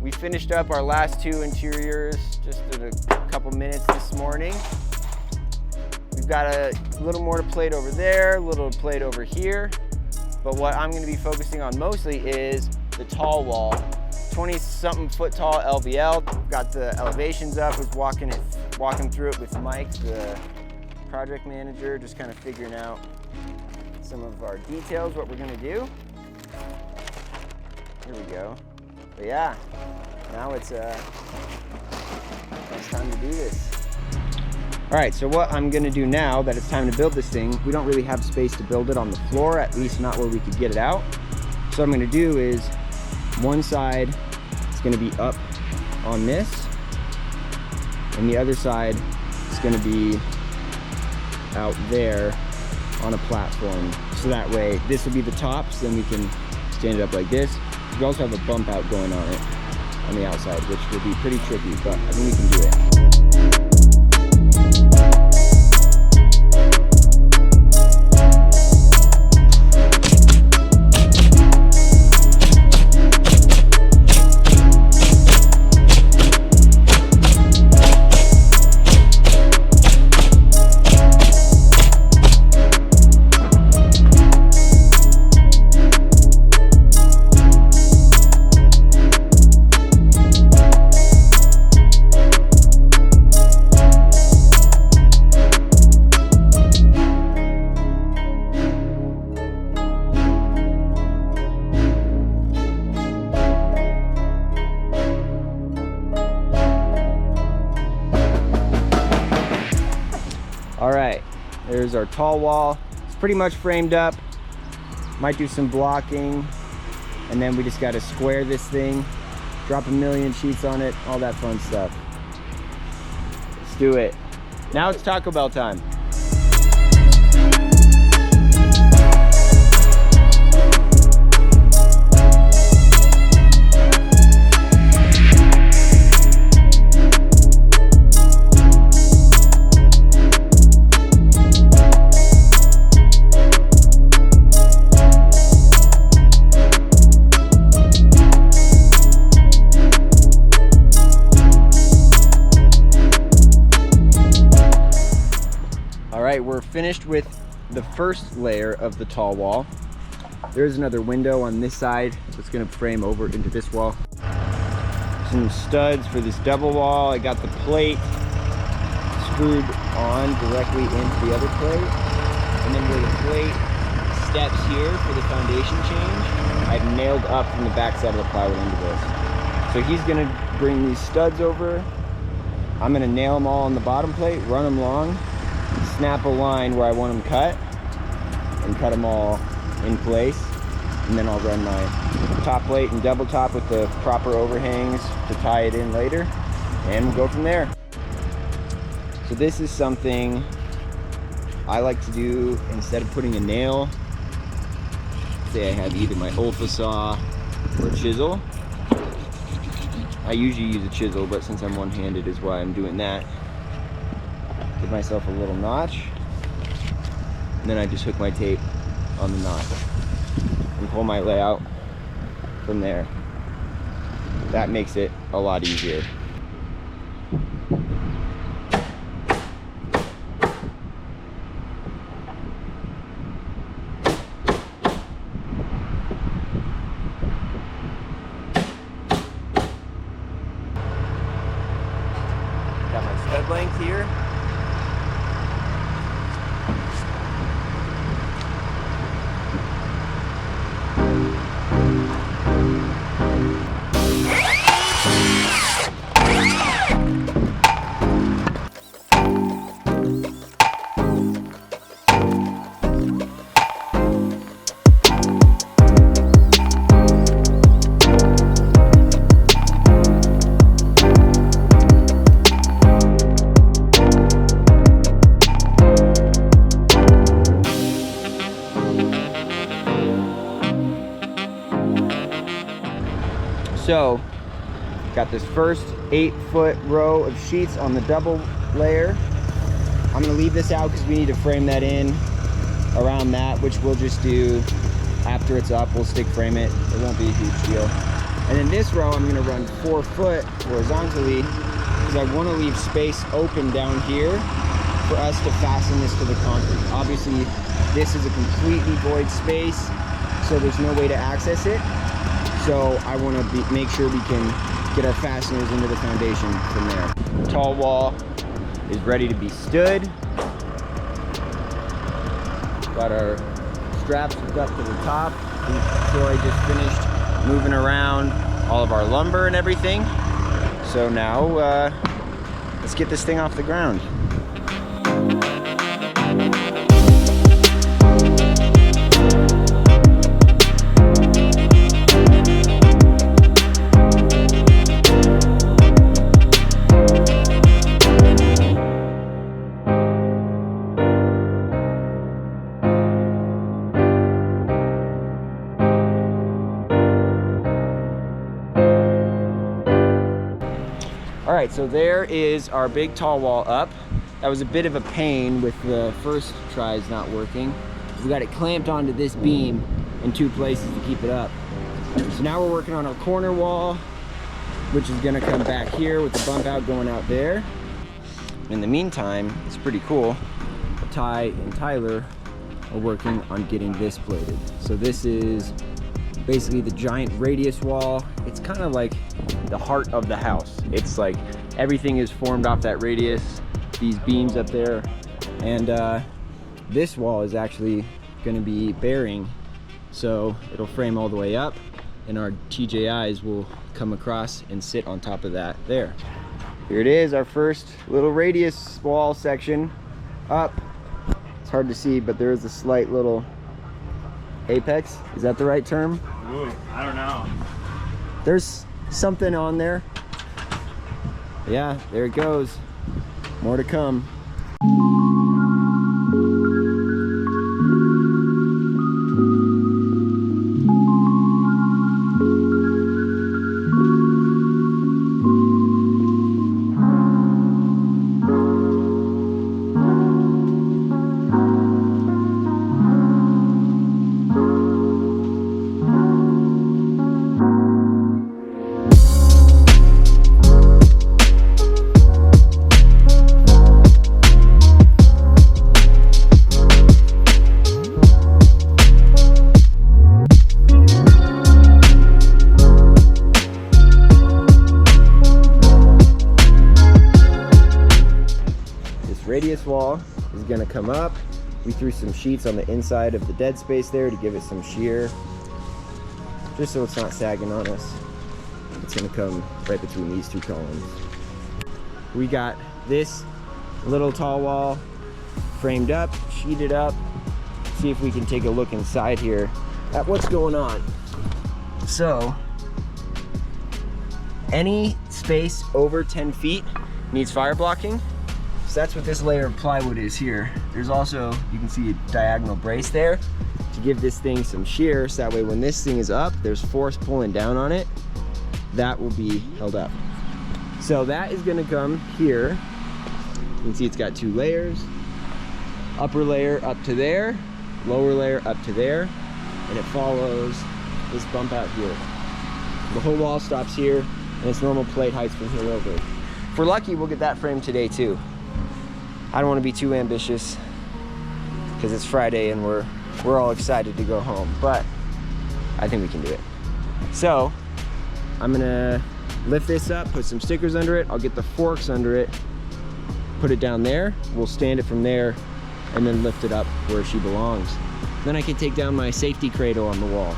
We finished up our last two interiors just in a couple minutes this morning. We've got a little more to plate over there, a little to plate over here. But what I'm going to be focusing on mostly is the tall wall. 20-something foot tall LVL. We've got the elevations up. I was walking through it with Mike, the project manager, just kind of figuring out some of our details, what we're going to do. Here we go. But yeah, now it's time to do this. All right, so what I'm gonna do now that it's time to build this thing, we don't really have space to build it on the floor, at least not where we could get it out. So what I'm gonna do is, one side is gonna be up on this, and the other side is gonna be out there on a platform. So that way, this will be the top, so then we can stand it up like this. We also have a bump out going on it on the outside, which will be pretty tricky, but I think we can do it. All right, there's our tall wall. It's pretty much framed up. Might do some blocking, and then we just gotta square this thing, drop a million sheets on it, all that fun stuff. Let's do it. Now it's Taco Bell time. We're finished with the first layer of the tall wall. There's another window on this side that's going to frame over into this wall. Some studs for this double wall. I got the plate screwed on directly into the other plate, and then where the plate steps here for the foundation change, I've nailed up from the back side of the plywood into this. So he's going to bring these studs over. I'm going to nail them all on the bottom plate, run them long, snap a line where I want them cut, and cut them all in place, and then I'll run my top plate and double top with the proper overhangs to tie it in later, and we'll go from there. So this is something I like to do instead of putting a nail. Say I have either my Olfa saw or a chisel. I usually use a chisel, but since I'm one-handed is why I'm doing that. Give myself a little notch, and then I just hook my tape on the notch and pull my layout from there. That makes it a lot easier. Got my stud length here. So, got this first 8-foot row of sheets on the double layer. I'm gonna leave this out because we need to frame that in around that, which we'll just do after it's up. We'll stick frame it. It won't be a huge deal. And then this row, I'm gonna run 4 foot horizontally because I wanna leave space open down here for us to fasten this to the concrete. Obviously, this is a completely void space, so there's no way to access it. So I wanna make sure we can get our fasteners into the foundation from there. The tall wall is ready to be stood. Got our straps hooked up to the top. Troy just finished moving around all of our lumber and everything. So now let's get this thing off the ground. All right, so there is our big tall wall up. That was a bit of a pain with the first tries not working. We got it clamped onto this beam in 2 places to keep it up. So now we're working on our corner wall, which is gonna come back here with the bump out going out there. In the meantime, it's pretty cool. Ty and Tyler are working on getting this plated. So this is basically the giant radius wall. It's kind of like the heart of the house. It's like everything is formed off that radius, these beams up there, and this wall is actually going to be bearing, so it'll frame all the way up, and our TJIs will come across and sit on top of that there. Here it is, our first little radius wall section up. It's hard to see, but there is a slight little apex. Is that the right term? Ooh, I don't know. There's something on there. Yeah, there it goes. More to come. Radius wall is going to come up. We threw some sheets on the inside of the dead space there to give it some shear, just so it's not sagging on us. It's going to come right between these 2 columns. We got this little tall wall framed up, sheeted up. See if we can take a look inside here at what's going on. So any space over 10 feet needs fire blocking. So that's what this layer of plywood is here. There's also, you can see a diagonal brace there to give this thing some shear, so that way when this thing is up, there's force pulling down on it, that will be held up. So that is gonna come here. You can see it's got 2 layers. Upper layer up to there, lower layer up to there, and it follows this bump out here. The whole wall stops here, and it's normal plate heights from here over. If we're lucky, we'll get that framed today too. I don't want to be too ambitious because it's Friday and we're all excited to go home, but I think we can do it. So I'm gonna lift this up, put some stickers under it. I'll get the forks under it, put it down there. We'll stand it from there and then lift it up where she belongs. Then I can take down my safety cradle on the wall.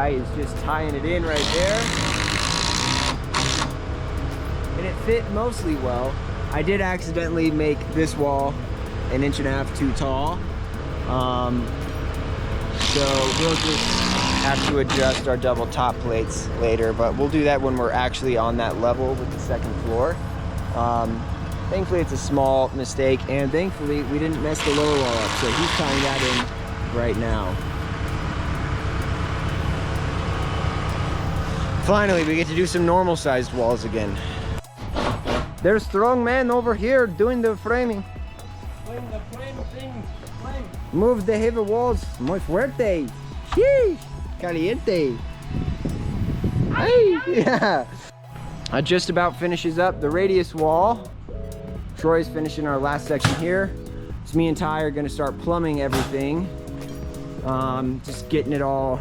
guy is just tying it in right there. And it fit mostly well. I did accidentally make this wall 1.5 inches too tall. So we'll just have to adjust our double top plates later, but we'll do that when we're actually on that level with the second floor. Thankfully it's a small mistake, and thankfully we didn't mess the lower wall up, so he's tying that in right now. Finally, we get to do some normal sized walls again. There's strong man over here doing the framing. Move the heavy walls. Muy fuerte. Sheesh. Caliente. Hey. Yeah. Just about finishes up the radius wall. Troy's finishing our last section here. So me and Ty are gonna start plumbing everything. Just getting it all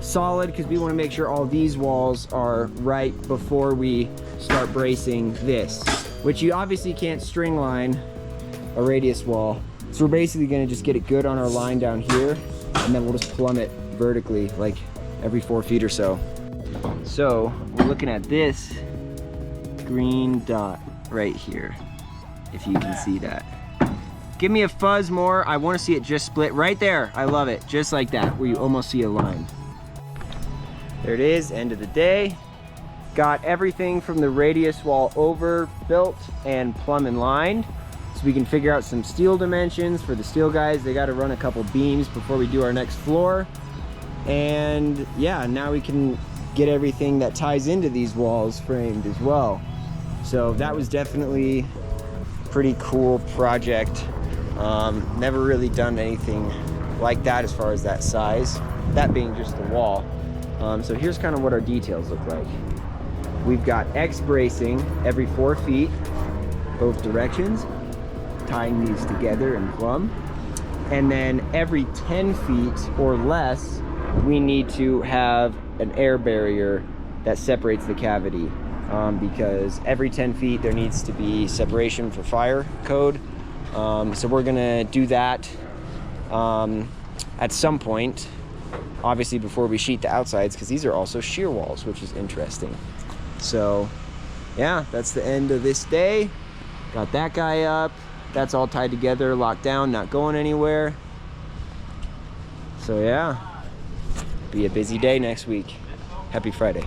solid, because we want to make sure all these walls are right before we start bracing this, which you obviously can't string line a radius wall. So we're basically going to just get it good on our line down here, and then we'll just plumb it vertically like every 4 feet or so. So we're looking at this green dot right here, if you can see that. Give me a fuzz more. I want to see it just split right there. I love it. Just like that, where you almost see a line. There it is, end of the day. Got everything from the radius wall over built and plumb and lined. So we can figure out some steel dimensions for the steel guys. They got to run a couple beams before we do our next floor. And yeah, now we can get everything that ties into these walls framed as well. So that was definitely a pretty cool project. Never really done anything like that as far as that size, that being just the wall. So here's kind of what our details look like. We've got X bracing every 4 feet, both directions, tying these together and plumb. And then every 10 feet or less, we need to have an air barrier that separates the cavity. Because every 10 feet there needs to be separation for fire code. So we're gonna do that at some point, obviously before we sheet the outsides, because these are also shear walls, which is interesting. So yeah, that's the end of this day. Got that guy up. That's all tied together, locked down, not going anywhere. So yeah, be a busy day next week. Happy Friday.